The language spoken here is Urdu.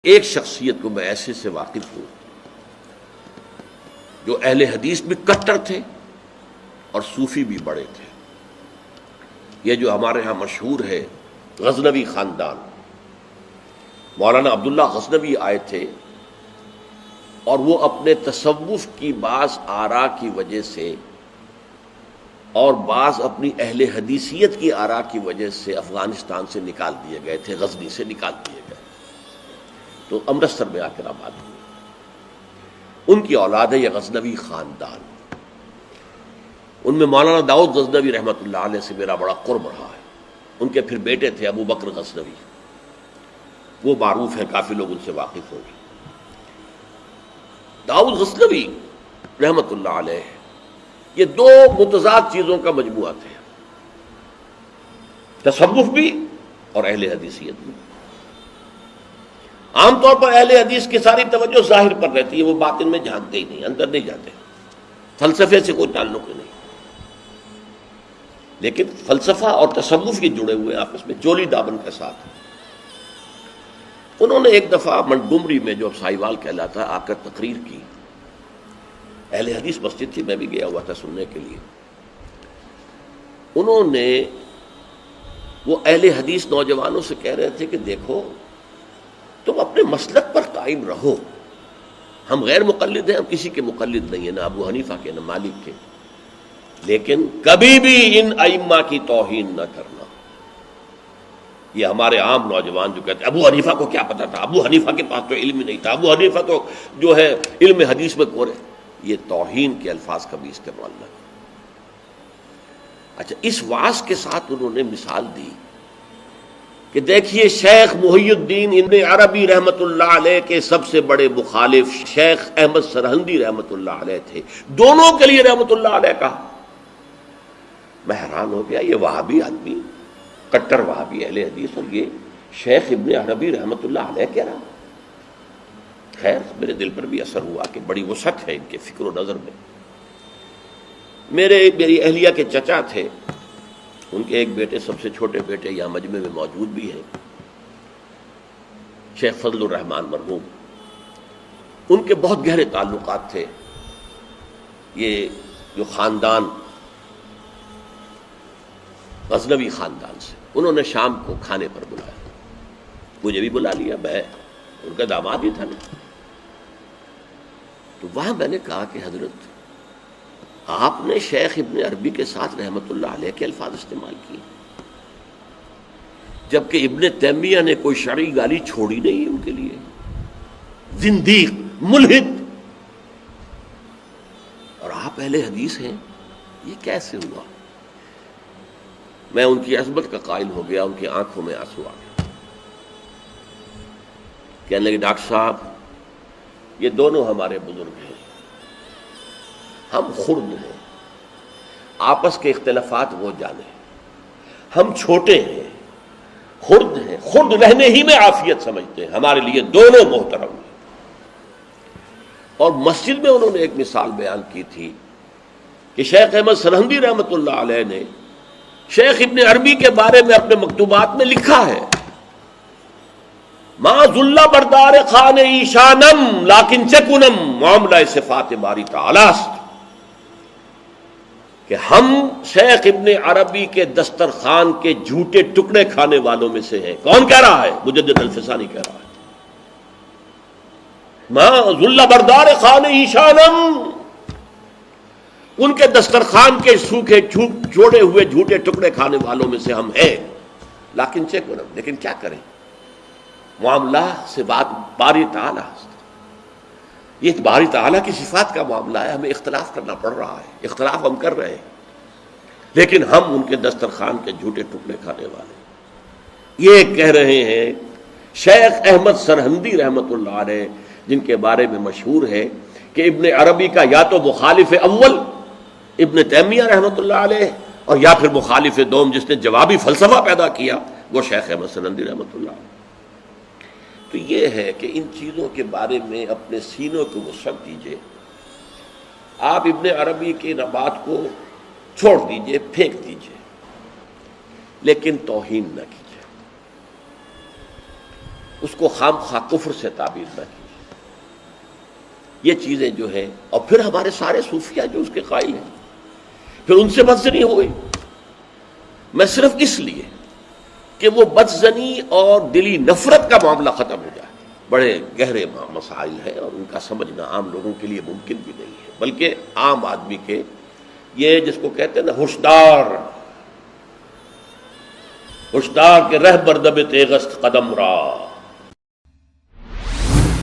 ایک شخصیت کو میں ایسے سے واقف ہوں جو اہل حدیث بھی کٹر تھے اور صوفی بھی بڑے تھے. یہ جو ہمارے ہاں مشہور ہے غزنوی خاندان، مولانا عبداللہ غزنوی آئے تھے اور وہ اپنے تصوف کی بعض آراء کی وجہ سے اور بعض اپنی اہل حدیثیت کی آراء کی وجہ سے افغانستان سے نکال دیے گئے تھے، غزنی سے نکال دیے گئے تو امرتسر میں آ کر آباد ہوئے. ان کی اولاد ہے یہ غزنوی خاندان. ان میں مولانا داؤد غزنوی رحمۃ اللہ علیہ سے میرا بڑا قرب رہا ہے. ان کے پھر بیٹے تھے ابو بکر غزنوی، وہ معروف ہیں، کافی لوگ ان سے واقف ہوں گے. داؤد غزنوی رحمۃ اللہ علیہ یہ دو متضاد چیزوں کا مجموعہ تھے، تصوف بھی اور اہل حدیثیت بھی. عام طور پر اہل حدیث کی ساری توجہ ظاہر پر رہتی ہے، وہ باطن میں جھانکتے ہی نہیں، اندر نہیں جاتے، فلسفے سے کوئی تعلق نہیں. لیکن فلسفہ اور تصوف یہ جڑے ہوئے آپس میں چولی دامن کے ساتھ. انہوں نے ایک دفعہ منٹگمری میں جو سائیوال کہلاتا ہے آ کر تقریر کی. اہل حدیث مسجد تھی، میں بھی گیا ہوا تھا سننے کے لیے. انہوں نے وہ اہل حدیث نوجوانوں سے کہہ رہے تھے کہ دیکھو تم اپنے مسلک پر قائم رہو، ہم غیر مقلد ہیں، ہم کسی کے مقلد نہیں ہیں، نہ ابو حنیفہ کے نہ مالک کے، لیکن کبھی بھی ان ائمہ کی توہین نہ کرنا. یہ ہمارے عام نوجوان جو کہتے ہیں ابو حنیفہ کو کیا پتا تھا، ابو حنیفہ کے پاس تو علم ہی نہیں تھا، ابو حنیفہ تو جو ہے علم حدیث میں کورے، یہ توہین کے الفاظ کبھی استعمال نہ کریں. اچھا، اس وعظ کے ساتھ انہوں نے مثال دی کہ دیکھیے شیخ محی الدین ابن عربی رحمۃ اللہ علیہ کے سب سے بڑے مخالف شیخ احمد سرہندی رحمۃ اللہ علیہ تھے، دونوں کے لیے رحمۃ اللہ علیہ کہا. میں حیران ہو گیا، یہ وہابی آدمی، کٹر وہابی اہل حدیث، اور یہ شیخ ابن عربی رحمۃ اللہ علیہ کہہ رہا. خیر میرے دل پر بھی اثر ہوا کہ بڑی وسعت ہے ان کے فکر و نظر میں. میری اہلیہ کے چچا تھے، ان کے ایک بیٹے، سب سے چھوٹے بیٹے یہاں مجمع میں موجود بھی ہیں، شیخ فضل الرحمان مرحوم. ان کے بہت گہرے تعلقات تھے یہ جو خاندان غزنوی خاندان سے. انہوں نے شام کو کھانے پر بلایا، مجھے بھی بلا لیا، میں ان کا داماد ہی تھا نا. تو وہاں میں نے کہا کہ حضرت آپ نے شیخ ابن عربی کے ساتھ رحمت اللہ علیہ کے الفاظ استعمال کیے، جبکہ ابن تیمیہ نے کوئی شرعی گالی چھوڑی نہیں ان کے لیے. زندیق، ملحد، اور آپ اہل حدیث ہیں، یہ کیسے ہوا؟ میں ان کی عظمت کا قائل ہو گیا، ان کی آنکھوں میں آنسو آ گیا. کہنے لگے ڈاکٹر صاحب یہ دونوں ہمارے بزرگ ہیں، ہم خرد ہیں، آپس کے اختلافات وہ جانے، ہم چھوٹے ہیں، خرد ہیں، خرد رہنے ہی میں عافیت سمجھتے ہیں، ہمارے لیے دونوں محترم ہیں. اور مسجد میں انہوں نے ایک مثال بیان کی تھی کہ شیخ احمد سرہندی رحمۃ اللہ علیہ نے شیخ ابن عربی کے بارے میں اپنے مکتوبات میں لکھا ہے ما ذل بردار خان ایشانم لیکن چکنم معاملہ صفات باری تعالی است، کہ ہم شیخ ابن عربی کے دسترخوان کے جھوٹے ٹکڑے کھانے والوں میں سے ہیں. کون کہہ رہا ہے؟ مجدد الفسانی کہہ رہا ہے. ما ذل بردار خان ایشانم، ان کے دسترخوان کے سوکھے چھوڑے ہوئے جھوٹے ٹکڑے کھانے والوں میں سے ہم ہیں. لیکن چکنم، لیکن کیا کریں، معاملہ سے بات باری تعالیٰ، یہ باری تعالیٰ کی صفات کا معاملہ ہے، ہمیں اختلاف کرنا پڑ رہا ہے، اختلاف ہم کر رہے ہیں، لیکن ہم ان کے دسترخوان کے جھوٹے ٹکڑے کھانے والے. یہ کہہ رہے ہیں شیخ احمد سرہندی رحمۃ اللہ علیہ، جن کے بارے میں مشہور ہے کہ ابن عربی کا یا تو مخالف اول ابن تیمیہ رحمۃ اللہ علیہ، اور یا پھر مخالف دوم جس نے جوابی فلسفہ پیدا کیا، وہ شیخ احمد سرہندی رحمۃ اللہ علیہ. تو یہ ہے کہ ان چیزوں کے بارے میں اپنے سینوں کو وسعت دیجئے. آپ ابن عربی کی بات کو چھوڑ دیجئے، پھینک دیجئے، لیکن توہین نہ کیجئے. اس کو خام خواہ کفر سے تعبیر نہ کی. یہ چیزیں جو ہے، اور پھر ہمارے سارے صوفیہ جو اس کے قائل ہیں، پھر ان سے بدزنی ہو گئی. میں صرف اس لیے کہ وہ بدزنی اور دلی نفرت کا معاملہ ختم ہو جائے. بڑے گہرے مسائل ہیں اور ان کا سمجھنا عام لوگوں کے لیے ممکن بھی نہیں ہے، بلکہ عام آدمی کے، یہ جس کو کہتے ہیں نا ہوشدار کے رہ بردب تیغست قدم را،